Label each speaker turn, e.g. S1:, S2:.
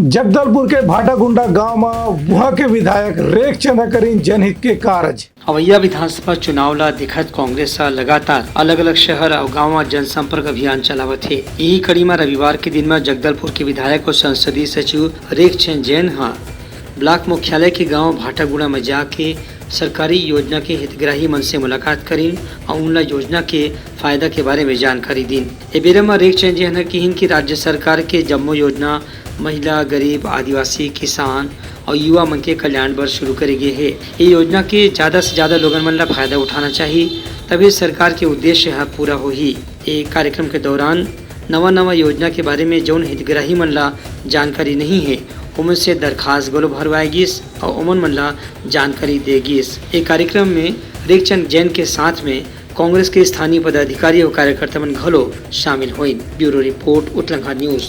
S1: जगदलपुर के भाटागुंडा गांव में वहां के विधायक रेखचंद करीन जनहित के कार्य।
S2: अवैया विधानसभा चुनाव ला दिखत कांग्रेस लगातार अलग अलग शहर और गाँव में जनसंपर्क अभियान चलावत है। यही कड़ी में रविवार के दिन में जगदलपुर के विधायक और संसदीय सचिव रेखचंद जैन ब्लॉक मुख्यालय के गांव भाटागुंडा में जाके सरकारी योजना के हितग्राही मन से मुलाकात करीन और उनला योजना के फायदा के बारे में जानकारी दीन। ए बेरा में रेखचंद जैन कहिन कि राज्य सरकार के जम्मो योजना महिला, गरीब, आदिवासी, किसान और युवा मन के कल्याण बर शुरू करे गए है। ये योजना के ज्यादा से ज्यादा लोगन मन ला फायदा उठाना चाहिए, तभी सरकार के उद्देश्य है पूरा होही। ये कार्यक्रम के दौरान नवा योजना के बारे में जौन हितग्राही मन ला जानकारी नहीं है उमन से दरखास्त गोलो भरवाए गिस और उमन मन ला जानकारी दे गिस। ये कार्यक्रम में रेखचंद जैन के साथ में कांग्रेस के स्थानीय पदाधिकारी और कार्यकर्ता मन घलो शामिल हुई। Bureau report, Uttarakhand news.